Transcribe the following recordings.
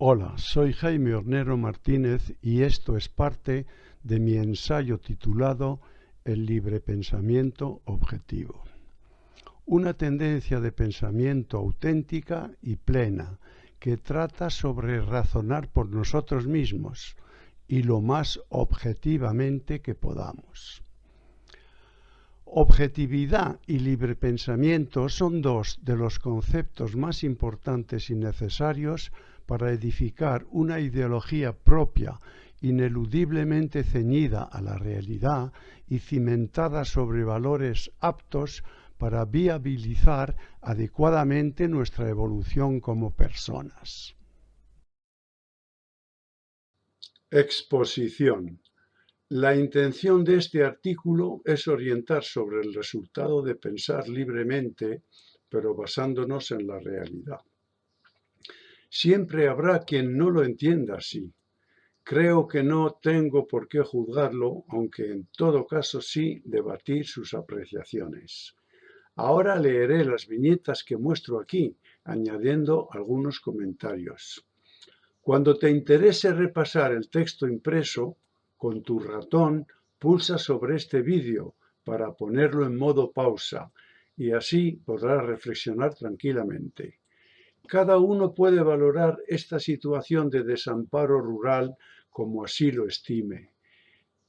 Hola, soy Jaime Hornero Martínez y esto es parte de mi ensayo titulado El libre pensamiento objetivo. Una tendencia de pensamiento auténtica y plena que trata sobre razonar por nosotros mismos y lo más objetivamente que podamos. Objetividad y libre pensamiento son dos de los conceptos más importantes y necesarios para edificar una ideología propia, ineludiblemente ceñida a la realidad y cimentada sobre valores aptos para viabilizar adecuadamente nuestra evolución como personas. Exposición. La intención de este artículo es orientar sobre el resultado de pensar libremente, pero basándonos en la realidad. Siempre habrá quien no lo entienda así. Creo que no tengo por qué juzgarlo, aunque en todo caso sí debatir sus apreciaciones. Ahora leeré las viñetas que muestro aquí, añadiendo algunos comentarios. Cuando te interese repasar el texto impreso, con tu ratón pulsa sobre este vídeo para ponerlo en modo pausa y así podrás reflexionar tranquilamente. Cada uno puede valorar esta situación de desamparo rural como así lo estime.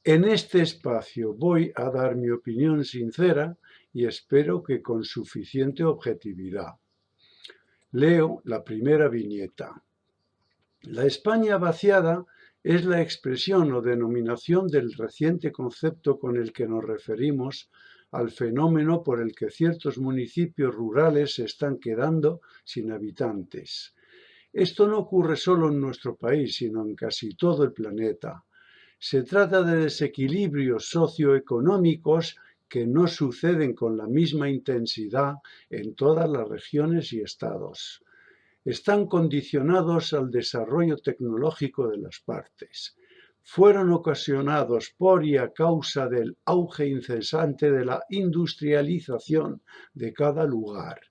En este espacio voy a dar mi opinión sincera y espero que con suficiente objetividad. Leo la primera viñeta. La España vaciada es la expresión o denominación del reciente concepto con el que nos referimos al fenómeno por el que ciertos municipios rurales se están quedando sin habitantes. Esto no ocurre solo en nuestro país, sino en casi todo el planeta. Se trata de desequilibrios socioeconómicos que no suceden con la misma intensidad en todas las regiones y estados. Están condicionados al desarrollo tecnológico de las partes. Fueron ocasionados por y a causa del auge incesante de la industrialización de cada lugar.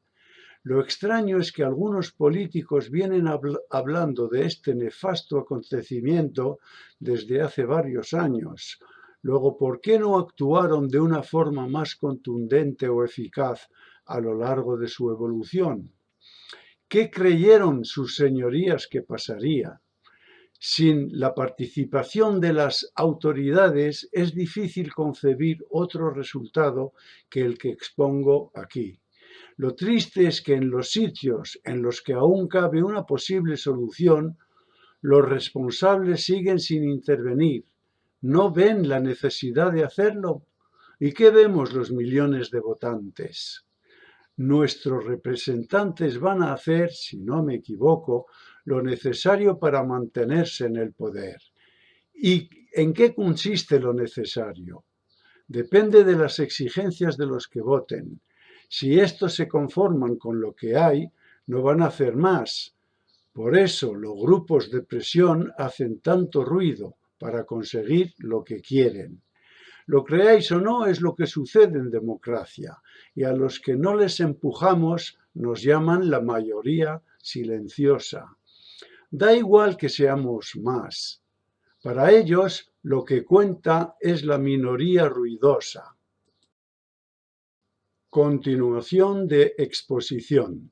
Lo extraño es que algunos políticos vienen hablando de este nefasto acontecimiento desde hace varios años. Luego, ¿por qué no actuaron de una forma más contundente o eficaz a lo largo de su evolución? ¿Qué creyeron sus señorías que pasaría? Sin la participación de las autoridades es difícil concebir otro resultado que el que expongo aquí. Lo triste es que en los sitios en los que aún cabe una posible solución, los responsables siguen sin intervenir. ¿No ven la necesidad de hacerlo? ¿Y qué vemos los millones de votantes? Nuestros representantes van a hacer, si no me equivoco, lo necesario para mantenerse en el poder. ¿Y en qué consiste lo necesario? Depende de las exigencias de los que voten. Si estos se conforman con lo que hay, no van a hacer más. Por eso los grupos de presión hacen tanto ruido para conseguir lo que quieren. Lo creáis o no, es lo que sucede en democracia, y a los que no les empujamos nos llaman la mayoría silenciosa. Da igual que seamos más. Para ellos, lo que cuenta es la minoría ruidosa. Continuación de exposición.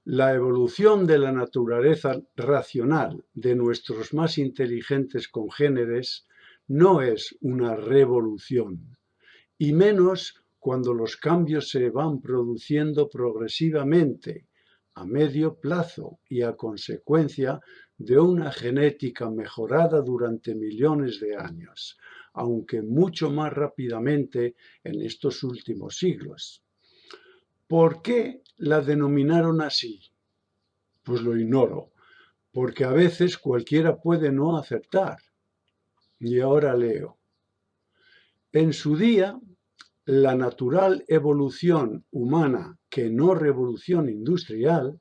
La evolución de la naturaleza racional de nuestros más inteligentes congéneres no es una revolución, y menos cuando los cambios se van produciendo progresivamente, a medio plazo y a consecuencia de una genética mejorada durante millones de años, aunque mucho más rápidamente en estos últimos siglos. ¿Por qué la denominaron así? Pues lo ignoro, porque a veces cualquiera puede no acertar. Y ahora leo. En su día, la natural evolución humana, que no revolución industrial,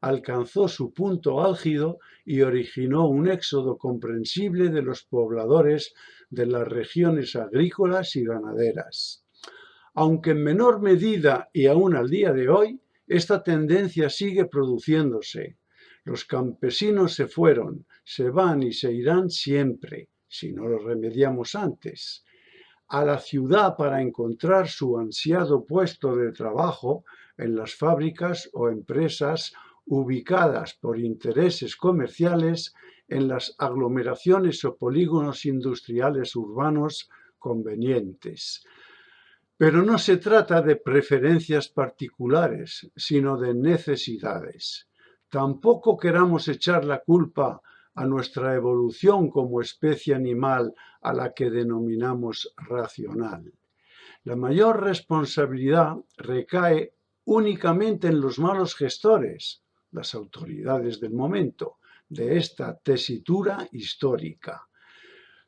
alcanzó su punto álgido y originó un éxodo comprensible de los pobladores de las regiones agrícolas y ganaderas. Aunque en menor medida y aún al día de hoy, esta tendencia sigue produciéndose. Los campesinos se fueron, se van y se irán siempre, si no lo remediamos antes, a la ciudad para encontrar su ansiado puesto de trabajo en las fábricas o empresas ubicadas por intereses comerciales en las aglomeraciones o polígonos industriales urbanos convenientes. Pero no se trata de preferencias particulares, sino de necesidades. Tampoco queramos echar la culpa a nuestra evolución como especie animal a la que denominamos racional. La mayor responsabilidad recae únicamente en los malos gestores, las autoridades del momento, de esta tesitura histórica.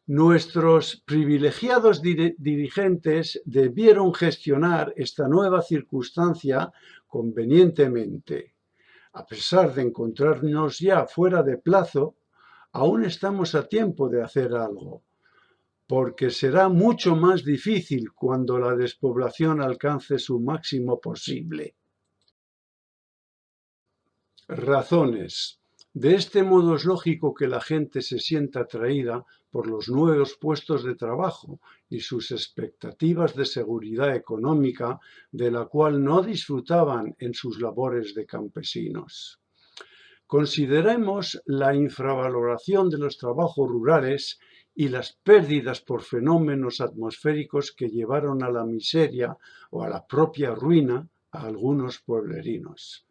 Nuestros privilegiados dirigentes debieron gestionar esta nueva circunstancia convenientemente. A pesar de encontrarnos ya fuera de plazo, aún estamos a tiempo de hacer algo, porque será mucho más difícil cuando la despoblación alcance su máximo posible. Razones. De este modo es lógico que la gente se sienta atraída por los nuevos puestos de trabajo y sus expectativas de seguridad económica, de la cual no disfrutaban en sus labores de campesinos. Consideremos la infravaloración de los trabajos rurales y las pérdidas por fenómenos atmosféricos que llevaron a la miseria o a la propia ruina a algunos pueblerinos.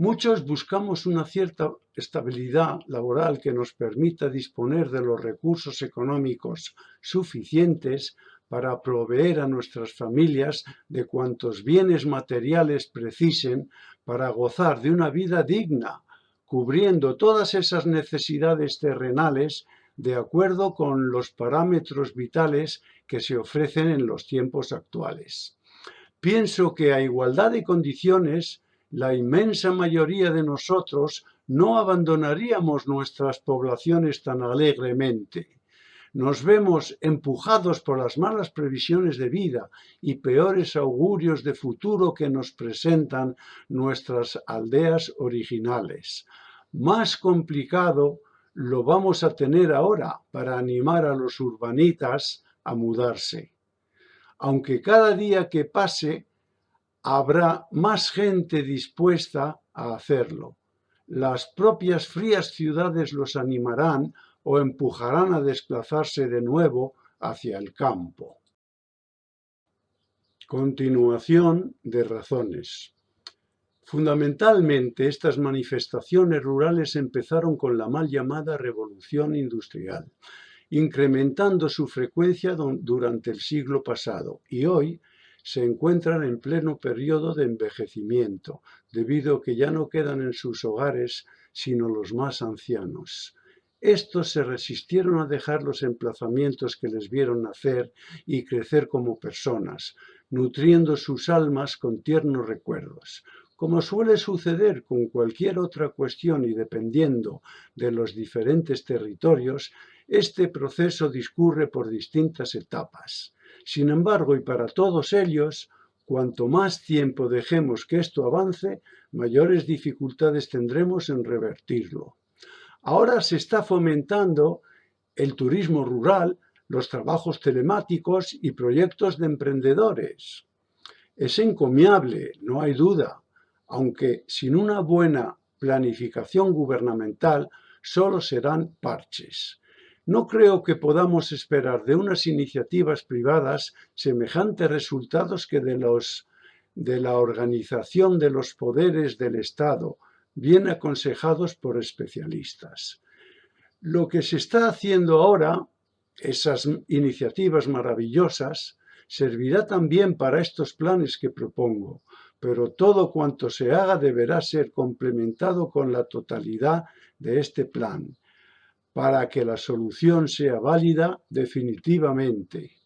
Muchos buscamos una cierta estabilidad laboral que nos permita disponer de los recursos económicos suficientes para proveer a nuestras familias de cuantos bienes materiales precisen para gozar de una vida digna, cubriendo todas esas necesidades terrenales de acuerdo con los parámetros vitales que se ofrecen en los tiempos actuales. Pienso que a igualdad de condiciones, la inmensa mayoría de nosotros no abandonaríamos nuestras poblaciones tan alegremente. Nos vemos empujados por las malas previsiones de vida y peores augurios de futuro que nos presentan nuestras aldeas originales. Más complicado lo vamos a tener ahora para animar a los urbanitas a mudarse. Aunque cada día que pase habrá más gente dispuesta a hacerlo. Las propias frías ciudades los animarán o empujarán a desplazarse de nuevo hacia el campo. Continuación de razones. Fundamentalmente, estas manifestaciones rurales empezaron con la mal llamada Revolución Industrial, incrementando su frecuencia durante el siglo pasado y hoy se encuentran en pleno periodo de envejecimiento, debido a que ya no quedan en sus hogares sino los más ancianos. Estos se resistieron a dejar los emplazamientos que les vieron nacer y crecer como personas, nutriendo sus almas con tiernos recuerdos. Como suele suceder con cualquier otra cuestión y dependiendo de los diferentes territorios, este proceso discurre por distintas etapas. Sin embargo, y para todos ellos, cuanto más tiempo dejemos que esto avance, mayores dificultades tendremos en revertirlo. Ahora se está fomentando el turismo rural, los trabajos telemáticos y proyectos de emprendedores. Es encomiable, no hay duda, aunque sin una buena planificación gubernamental solo serán parches. No creo que podamos esperar de unas iniciativas privadas semejantes resultados que de la organización de los poderes del Estado, bien aconsejados por especialistas. Lo que se está haciendo ahora, esas iniciativas maravillosas, servirá también para estos planes que propongo, pero todo cuanto se haga deberá ser complementado con la totalidad de este plan, para que la solución sea válida definitivamente.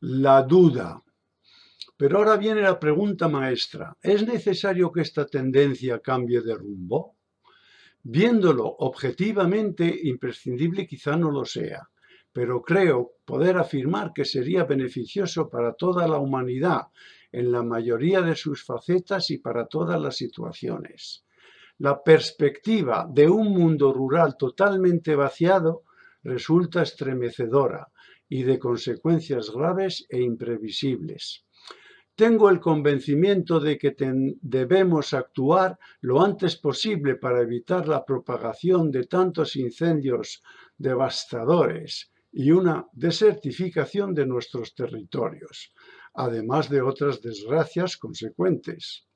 La duda. Pero ahora viene la pregunta maestra. ¿Es necesario que esta tendencia cambie de rumbo? Viéndolo objetivamente, imprescindible quizá no lo sea, pero creo poder afirmar que sería beneficioso para toda la humanidad, en la mayoría de sus facetas y para todas las situaciones. La perspectiva de un mundo rural totalmente vaciado resulta estremecedora y de consecuencias graves e imprevisibles. Tengo el convencimiento de que debemos actuar lo antes posible para evitar la propagación de tantos incendios devastadores y una desertificación de nuestros territorios, además de otras desgracias consecuentes.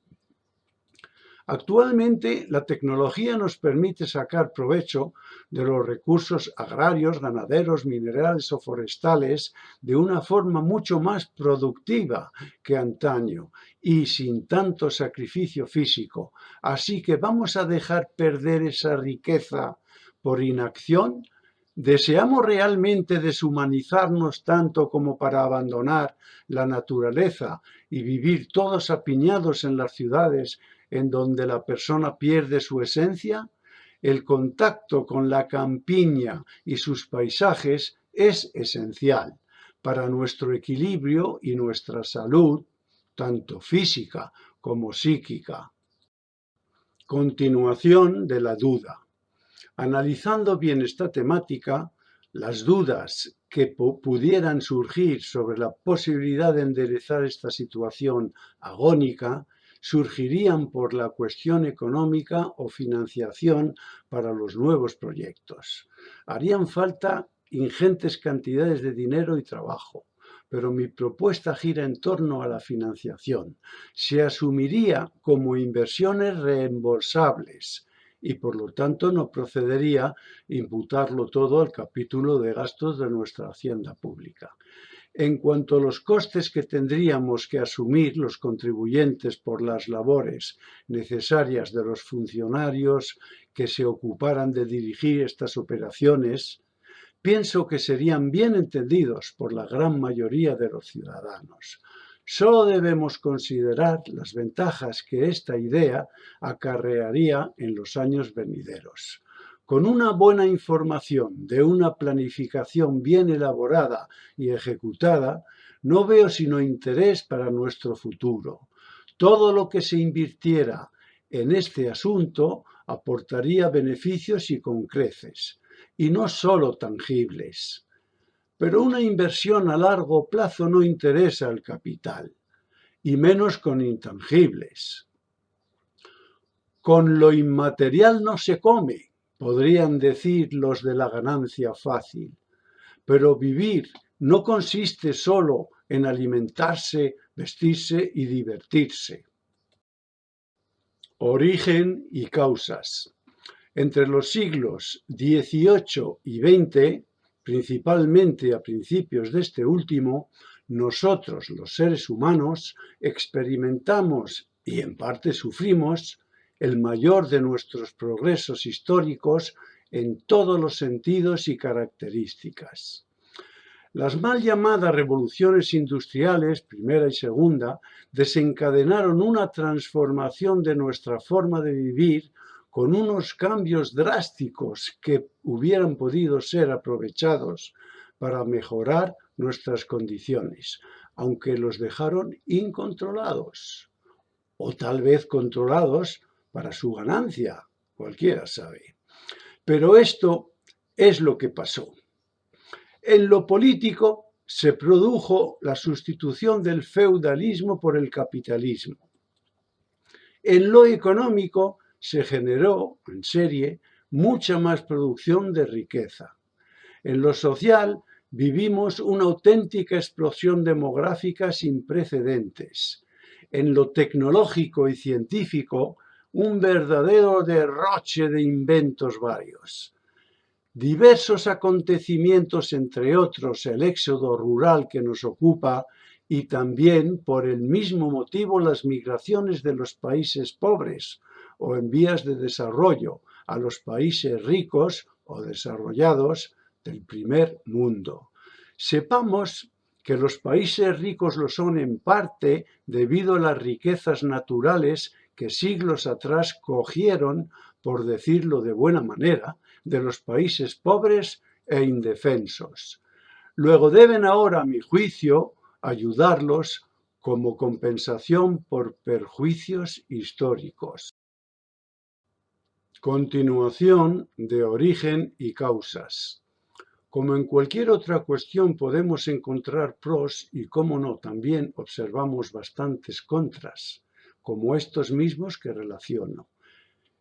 Actualmente, la tecnología nos permite sacar provecho de los recursos agrarios, ganaderos, minerales o forestales de una forma mucho más productiva que antaño y sin tanto sacrificio físico. Así que vamos a dejar perder esa riqueza por inacción. ¿Deseamos realmente deshumanizarnos tanto como para abandonar la naturaleza y vivir todos apiñados en las ciudades en donde la persona pierde su esencia? El contacto con la campiña y sus paisajes es esencial para nuestro equilibrio y nuestra salud, tanto física como psíquica. Continuación de la duda. Analizando bien esta temática, las dudas que pudieran surgir sobre la posibilidad de enderezar esta situación agónica surgirían por la cuestión económica o financiación para los nuevos proyectos. Harían falta ingentes cantidades de dinero y trabajo, pero mi propuesta gira en torno a la financiación. Se asumiría como inversiones reembolsables y por lo tanto no procedería imputarlo todo al capítulo de gastos de nuestra hacienda pública. En cuanto a los costes que tendríamos que asumir los contribuyentes por las labores necesarias de los funcionarios que se ocuparan de dirigir estas operaciones, pienso que serían bien entendidos por la gran mayoría de los ciudadanos. Solo debemos considerar las ventajas que esta idea acarrearía en los años venideros. Con una buena información de una planificación bien elaborada y ejecutada, no veo sino interés para nuestro futuro. Todo lo que se invirtiera en este asunto aportaría beneficios y con creces, y no solo tangibles. Pero una inversión a largo plazo no interesa al capital, y menos con intangibles. Con lo inmaterial no se come, podrían decir los de la ganancia fácil. Pero vivir no consiste solo en alimentarse, vestirse y divertirse. Origen y causas. Entre los siglos XVIII y XX, principalmente a principios de este último, nosotros, los seres humanos, experimentamos y en parte sufrimos el mayor de nuestros progresos históricos en todos los sentidos y características. Las mal llamadas revoluciones industriales, primera y segunda, desencadenaron una transformación de nuestra forma de vivir con unos cambios drásticos que hubieran podido ser aprovechados para mejorar nuestras condiciones, aunque los dejaron incontrolados, o tal vez controlados para su ganancia, cualquiera sabe. Pero esto es lo que pasó. En lo político se produjo la sustitución del feudalismo por el capitalismo. En lo económico se generó en serie mucha más producción de riqueza. En lo social vivimos una auténtica explosión demográfica sin precedentes. En lo tecnológico y científico, un verdadero derroche de inventos varios. Diversos acontecimientos, entre otros el éxodo rural que nos ocupa y también por el mismo motivo las migraciones de los países pobres o en vías de desarrollo a los países ricos o desarrollados del primer mundo. Sepamos que los países ricos lo son en parte debido a las riquezas naturales que siglos atrás cogieron, por decirlo de buena manera, de los países pobres e indefensos. Luego deben ahora, a mi juicio, ayudarlos como compensación por perjuicios históricos. Continuación de origen y causas. Como en cualquier otra cuestión podemos encontrar pros y, cómo no, también observamos bastantes contras, como estos mismos que relaciono.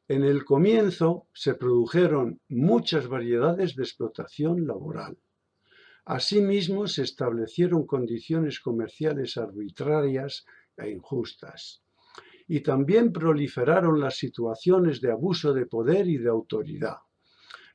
En el comienzo se produjeron muchas variedades de explotación laboral. Asimismo, se establecieron condiciones comerciales arbitrarias e injustas. Y también proliferaron las situaciones de abuso de poder y de autoridad.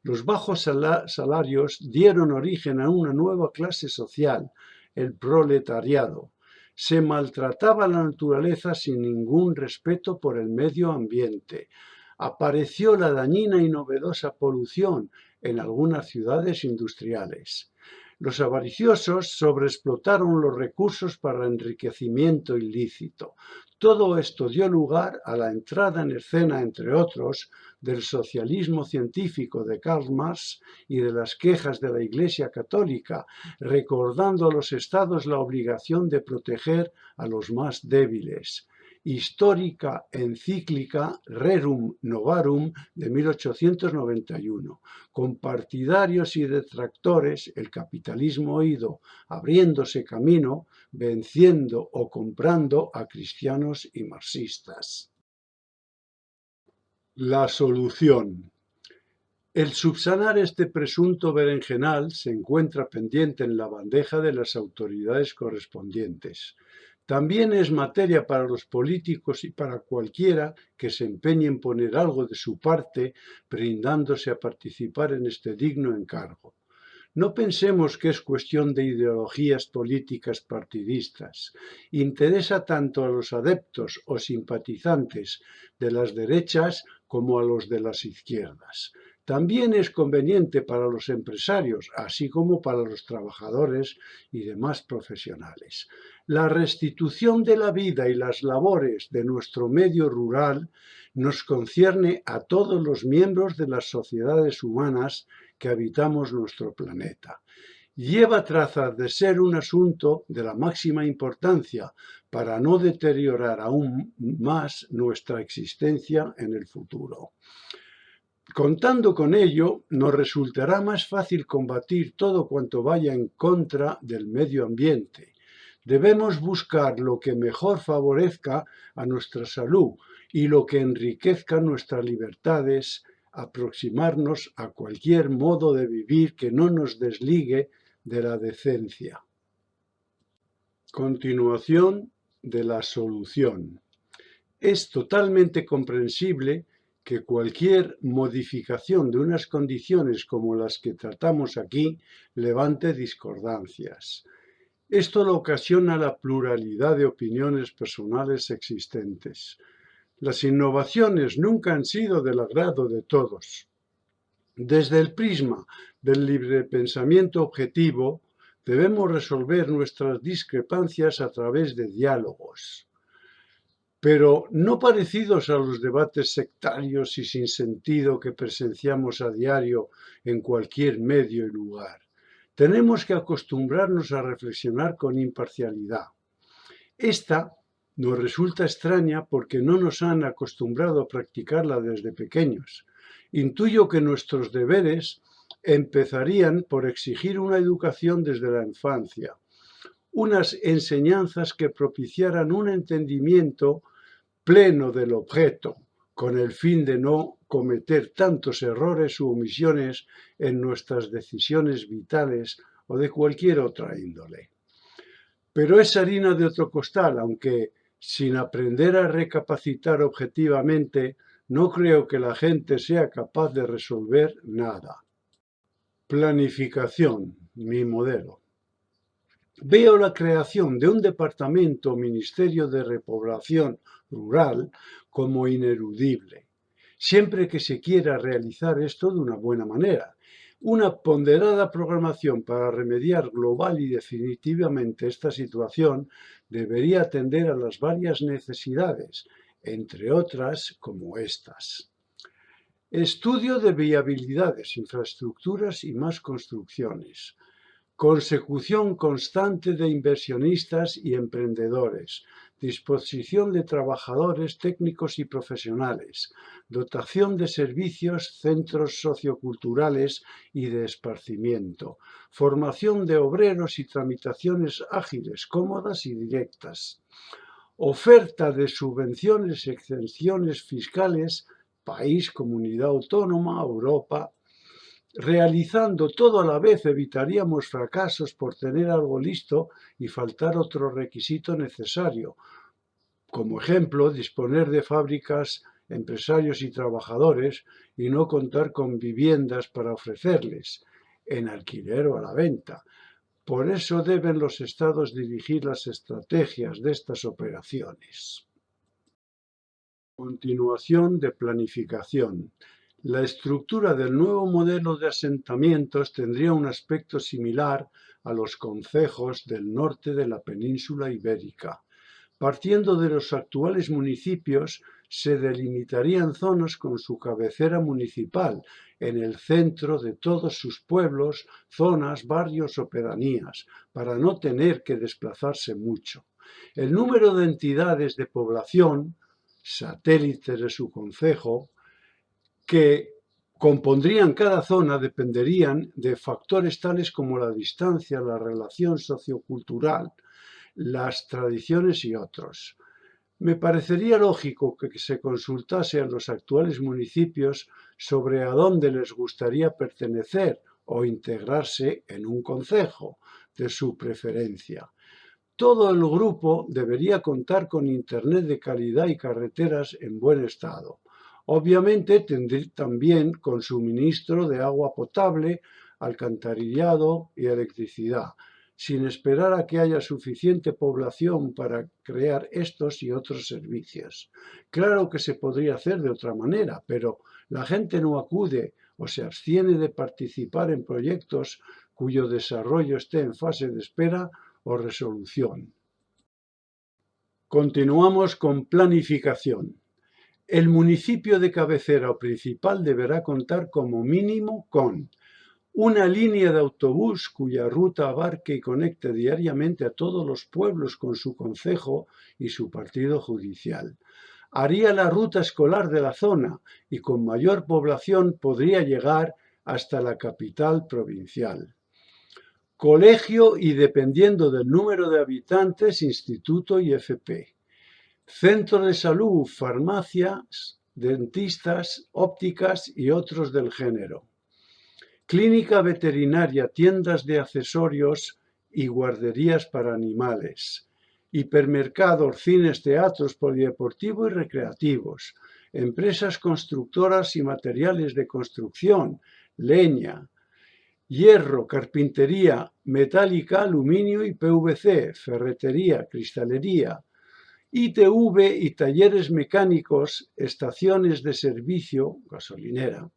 Los bajos salarios dieron origen a una nueva clase social, el proletariado. Se maltrataba la naturaleza sin ningún respeto por el medio ambiente. Apareció la dañina y novedosa polución en algunas ciudades industriales. Los avariciosos sobreexplotaron los recursos para enriquecimiento ilícito. Todo esto dio lugar a la entrada en escena, entre otros, del socialismo científico de Karl Marx y de las quejas de la Iglesia Católica, recordando a los estados la obligación de proteger a los más débiles. Histórica encíclica Rerum Novarum de 1891. Con partidarios y detractores, el capitalismo ha ido abriéndose camino, venciendo o comprando a cristianos y marxistas. La solución. El subsanar este presunto berenjenal se encuentra pendiente en la bandeja de las autoridades correspondientes. También es materia para los políticos y para cualquiera que se empeñe en poner algo de su parte, brindándose a participar en este digno encargo. No pensemos que es cuestión de ideologías políticas partidistas. Interesa tanto a los adeptos o simpatizantes de las derechas como a los de las izquierdas. También es conveniente para los empresarios, así como para los trabajadores y demás profesionales. La restitución de la vida y las labores de nuestro medio rural nos concierne a todos los miembros de las sociedades humanas que habitamos nuestro planeta. Lleva trazas de ser un asunto de la máxima importancia para no deteriorar aún más nuestra existencia en el futuro. Contando con ello, nos resultará más fácil combatir todo cuanto vaya en contra del medio ambiente. Debemos buscar lo que mejor favorezca a nuestra salud y lo que enriquezca nuestras libertades, aproximarnos a cualquier modo de vivir que no nos desligue de la decencia. Continuación de la solución. Es totalmente comprensible que cualquier modificación de unas condiciones como las que tratamos aquí levante discordancias. Esto lo ocasiona la pluralidad de opiniones personales existentes. Las innovaciones nunca han sido del agrado de todos. Desde el prisma del librepensamiento objetivo, debemos resolver nuestras discrepancias a través de diálogos, pero no parecidos a los debates sectarios y sin sentido que presenciamos a diario en cualquier medio y lugar. Tenemos que acostumbrarnos a reflexionar con imparcialidad. Esta nos resulta extraña porque no nos han acostumbrado a practicarla desde pequeños. Intuyo que nuestros deberes empezarían por exigir una educación desde la infancia, unas enseñanzas que propiciaran un entendimiento pleno del objeto, con el fin de no cometer tantos errores u omisiones en nuestras decisiones vitales o de cualquier otra índole. Pero es harina de otro costal, aunque sin aprender a recapacitar objetivamente, no creo que la gente sea capaz de resolver nada. Planificación, mi modelo. Veo la creación de un departamento o ministerio de repoblación rural como ineludible, siempre que se quiera realizar esto de una buena manera. Una ponderada programación para remediar global y definitivamente esta situación debería atender a las varias necesidades, entre otras como estas. Estudio de viabilidades, infraestructuras y más construcciones. Consecución constante de inversionistas y emprendedores, disposición de trabajadores técnicos y profesionales, dotación de servicios, centros socioculturales y de esparcimiento, formación de obreros y tramitaciones ágiles, cómodas y directas, oferta de subvenciones y exenciones fiscales, país, comunidad autónoma, Europa. Realizando todo a la vez evitaríamos fracasos por tener algo listo y faltar otro requisito necesario. Como ejemplo, disponer de fábricas, empresarios y trabajadores y no contar con viviendas para ofrecerles, en alquiler o a la venta. Por eso deben los estados dirigir las estrategias de estas operaciones. Continuación de planificación. La estructura del nuevo modelo de asentamientos tendría un aspecto similar a los concejos del norte de la península ibérica. Partiendo de los actuales municipios, se delimitarían zonas con su cabecera municipal, en el centro de todos sus pueblos, zonas, barrios o pedanías, para no tener que desplazarse mucho. El número de entidades de población, satélites de su concejo, que compondrían cada zona dependerían de factores tales como la distancia, la relación sociocultural, las tradiciones y otros. Me parecería lógico que se consultase a los actuales municipios sobre a dónde les gustaría pertenecer o integrarse en un concejo de su preferencia. Todo el grupo debería contar con internet de calidad y carreteras en buen estado. Obviamente tendría también con suministro de agua potable, alcantarillado y electricidad, sin esperar a que haya suficiente población para crear estos y otros servicios. Claro que se podría hacer de otra manera, pero la gente no acude o se abstiene de participar en proyectos cuyo desarrollo esté en fase de espera o resolución. Continuamos con planificación. El municipio de cabecera o principal deberá contar como mínimo con una línea de autobús cuya ruta abarque y conecte diariamente a todos los pueblos con su concejo y su partido judicial. Haría la ruta escolar de la zona y con mayor población podría llegar hasta la capital provincial. Colegio y, dependiendo del número de habitantes, instituto y FP. Centro de salud, farmacias, dentistas, ópticas y otros del género. Clínica veterinaria, tiendas de accesorios y guarderías para animales. Hipermercados, cines, teatros, polideportivos y recreativos. Empresas constructoras y materiales de construcción, leña, hierro, carpintería, metálica, aluminio y PVC, ferretería, cristalería, ITV y talleres mecánicos, estaciones de servicio, gasolinera,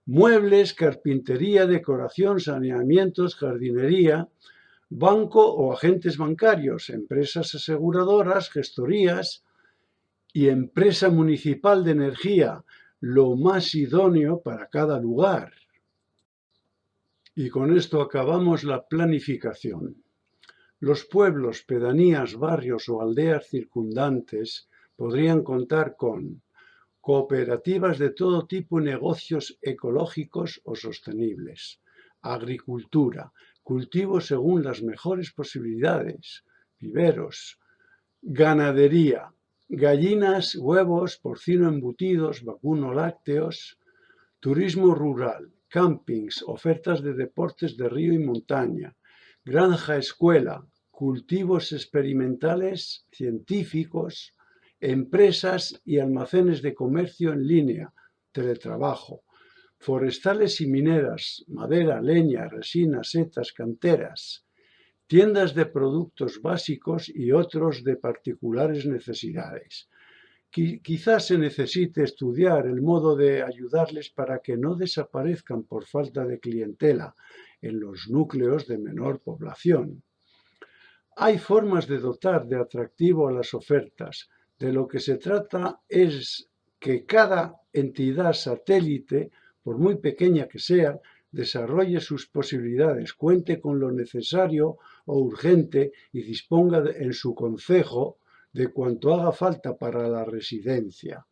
muebles, carpintería, decoración, saneamientos, jardinería, banco o agentes bancarios, empresas aseguradoras, gestorías y empresa municipal de energía, lo más idóneo para cada lugar. Y con esto acabamos la planificación. Los pueblos, pedanías, barrios o aldeas circundantes podrían contar con cooperativas de todo tipo y negocios ecológicos o sostenibles, agricultura, cultivos según las mejores posibilidades, viveros, ganadería, gallinas, huevos, porcino embutidos, vacuno lácteos, turismo rural, campings, ofertas de deportes de río y montaña, granja escuela, cultivos experimentales científicos, empresas y almacenes de comercio en línea, teletrabajo, forestales y mineras, madera, leña, resina, setas, canteras, tiendas de productos básicos y otros de particulares necesidades. Quizás se necesite estudiar el modo de ayudarles para que no desaparezcan por falta de clientela en los núcleos de menor población. Hay formas de dotar de atractivo a las ofertas. De lo que se trata es que cada entidad satélite, por muy pequeña que sea, desarrolle sus posibilidades, cuente con lo necesario o urgente y disponga en su concejo de cuanto haga falta para la residencia.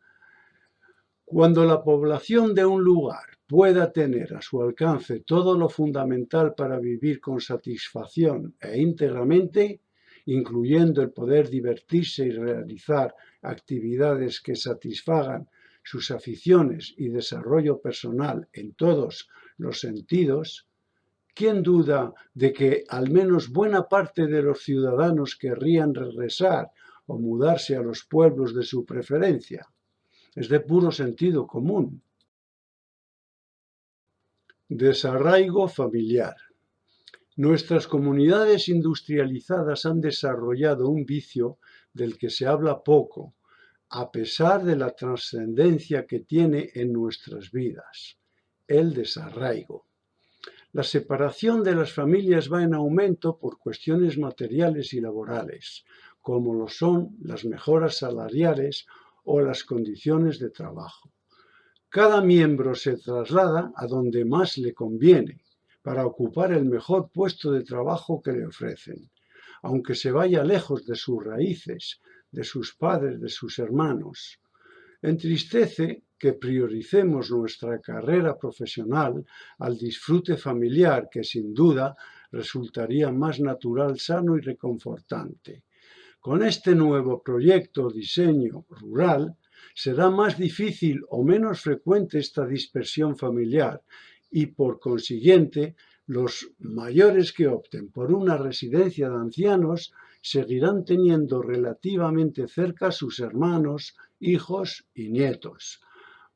Cuando la población de un lugar pueda tener a su alcance todo lo fundamental para vivir con satisfacción e íntegramente, incluyendo el poder divertirse y realizar actividades que satisfagan sus aficiones y desarrollo personal en todos los sentidos, ¿quién duda de que al menos buena parte de los ciudadanos querrían regresar o mudarse a los pueblos de su preferencia? Es de puro sentido común. Desarraigo familiar. Nuestras comunidades industrializadas han desarrollado un vicio del que se habla poco, a pesar de la trascendencia que tiene en nuestras vidas: el desarraigo. La separación de las familias va en aumento por cuestiones materiales y laborales, como lo son las mejoras salariales o las condiciones de trabajo. Cada miembro se traslada a donde más le conviene para ocupar el mejor puesto de trabajo que le ofrecen, aunque se vaya lejos de sus raíces, de sus padres, de sus hermanos. Entristece que prioricemos nuestra carrera profesional al disfrute familiar, que sin duda resultaría más natural, sano y reconfortante. Con este nuevo proyecto diseño rural, será más difícil o menos frecuente esta dispersión familiar y, por consiguiente, los mayores que opten por una residencia de ancianos seguirán teniendo relativamente cerca a sus hermanos, hijos y nietos.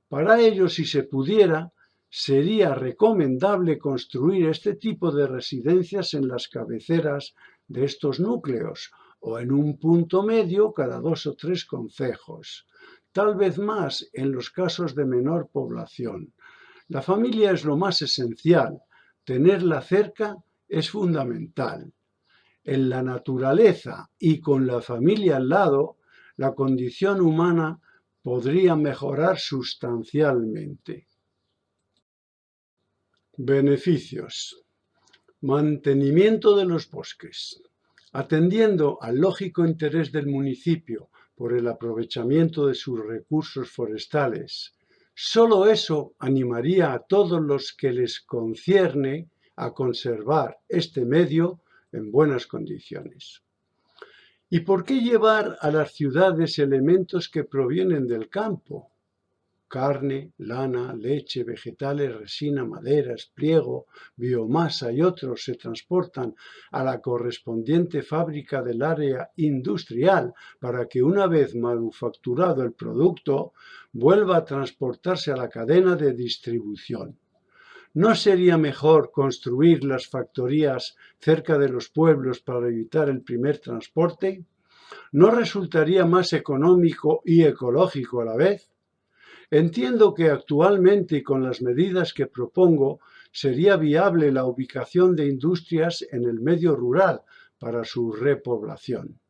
Para ello, si se pudiera, sería recomendable construir este tipo de residencias en las cabeceras de estos núcleos o en un punto medio cada 2 o 3 concejos, tal vez más en los casos de menor población. La familia es lo más esencial, tenerla cerca es fundamental. En la naturaleza y con la familia al lado, la condición humana podría mejorar sustancialmente. Beneficios. Mantenimiento de los bosques. Atendiendo al lógico interés del municipio por el aprovechamiento de sus recursos forestales, solo eso animaría a todos los que les concierne a conservar este medio en buenas condiciones. ¿Y por qué llevar a las ciudades elementos que provienen del campo? Carne, lana, leche, vegetales, resina, maderas, pliego, biomasa y otros se transportan a la correspondiente fábrica del área industrial para que, una vez manufacturado el producto, vuelva a transportarse a la cadena de distribución. ¿No sería mejor construir las factorías cerca de los pueblos para evitar el primer transporte? ¿No resultaría más económico y ecológico a la vez? Entiendo que actualmente, y con las medidas que propongo, sería viable la ubicación de industrias en el medio rural para su repoblación.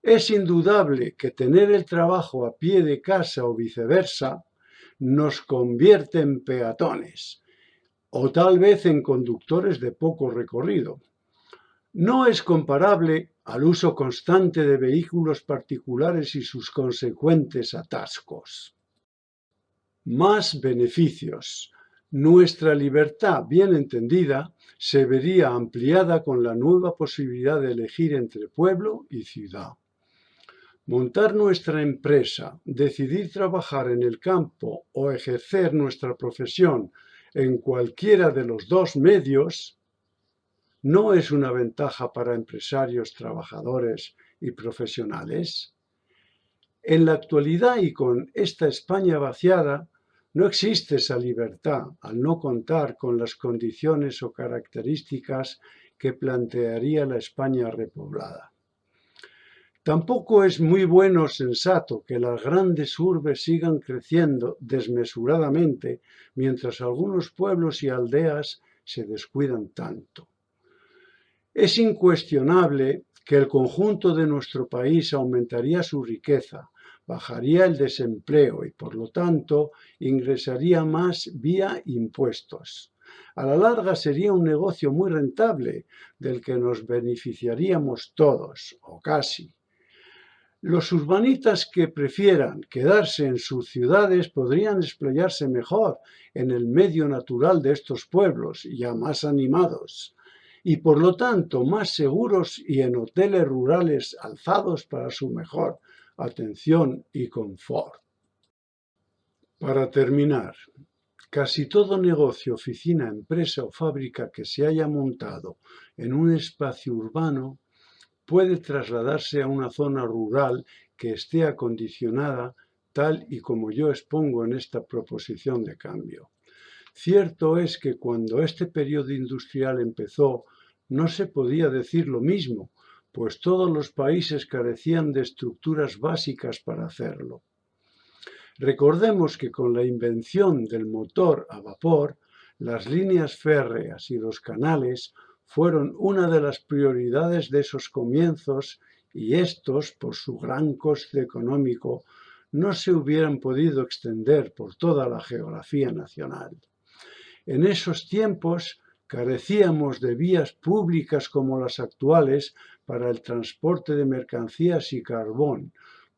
Es indudable que tener el trabajo a pie de casa o viceversa nos convierte en peatones, o tal vez en conductores de poco recorrido. No es comparable al uso constante de vehículos particulares y sus consecuentes atascos. Más beneficios. Nuestra libertad, bien entendida, se vería ampliada con la nueva posibilidad de elegir entre pueblo y ciudad. Montar nuestra empresa, decidir trabajar en el campo o ejercer nuestra profesión en cualquiera de los dos medios no es una ventaja para empresarios, trabajadores y profesionales. En la actualidad, y con esta España vaciada, no existe esa libertad al no contar con las condiciones o características que plantearía la España repoblada. Tampoco es muy bueno o sensato que las grandes urbes sigan creciendo desmesuradamente mientras algunos pueblos y aldeas se descuidan tanto. Es incuestionable que el conjunto de nuestro país aumentaría su riqueza, bajaría el desempleo y, por lo tanto, ingresaría más vía impuestos. A la larga sería un negocio muy rentable del que nos beneficiaríamos todos, o casi. Los urbanitas que prefieran quedarse en sus ciudades podrían explayarse mejor en el medio natural de estos pueblos, ya más animados, y por lo tanto más seguros y en hoteles rurales alzados para su mejor atención y confort. Para terminar, casi todo negocio, oficina, empresa o fábrica que se haya montado en un espacio urbano puede trasladarse a una zona rural que esté acondicionada tal y como yo expongo en esta proposición de cambio. Cierto es que cuando este periodo industrial empezó, no se podía decir lo mismo, pues todos los países carecían de estructuras básicas para hacerlo. Recordemos que con la invención del motor a vapor, las líneas férreas y los canales fueron una de las prioridades de esos comienzos y estos, por su gran coste económico, no se hubieran podido extender por toda la geografía nacional. En esos tiempos carecíamos de vías públicas como las actuales para el transporte de mercancías y carbón,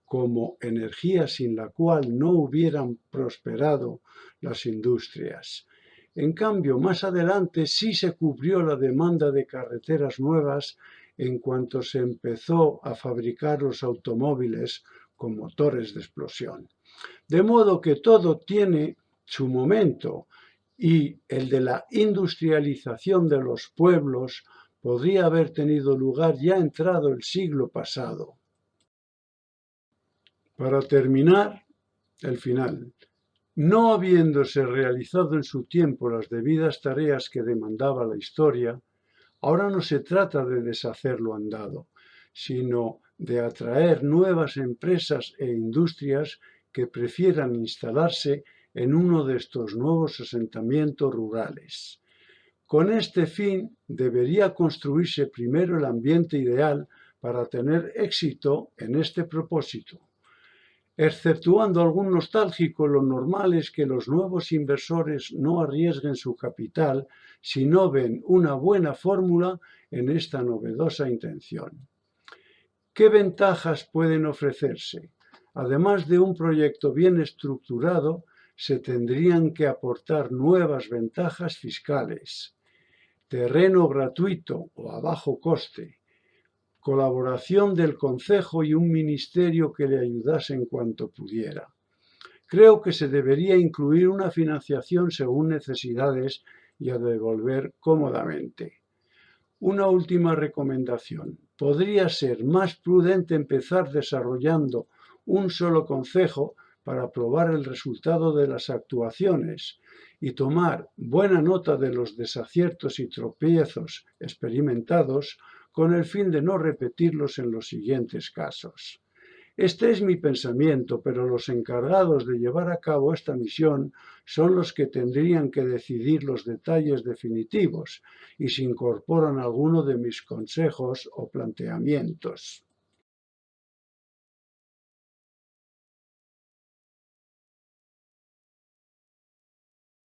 como energía sin la cual no hubieran prosperado las industrias. En cambio, más adelante sí se cubrió la demanda de carreteras nuevas en cuanto se empezó a fabricar los automóviles con motores de explosión. De modo que todo tiene su momento y el de la industrialización de los pueblos podría haber tenido lugar ya entrado el siglo pasado. Para terminar, el final. No habiéndose realizado en su tiempo las debidas tareas que demandaba la historia, ahora no se trata de deshacer lo andado, sino de atraer nuevas empresas e industrias que prefieran instalarse en uno de estos nuevos asentamientos rurales. Con este fin debería construirse primero el ambiente ideal para tener éxito en este propósito. Exceptuando algún nostálgico, lo normal es que los nuevos inversores no arriesguen su capital si no ven una buena fórmula en esta novedosa intención. ¿Qué ventajas pueden ofrecerse? Además de un proyecto bien estructurado, se tendrían que aportar nuevas ventajas fiscales, terreno gratuito o a bajo coste, colaboración del concejo y un ministerio que le ayudase en cuanto pudiera. Creo que se debería incluir una financiación según necesidades y a devolver cómodamente. Una última recomendación. Podría ser más prudente empezar desarrollando un solo concejo para probar el resultado de las actuaciones y tomar buena nota de los desaciertos y tropiezos experimentados con el fin de no repetirlos en los siguientes casos. Este es mi pensamiento, pero los encargados de llevar a cabo esta misión son los que tendrían que decidir los detalles definitivos y si incorporan alguno de mis consejos o planteamientos.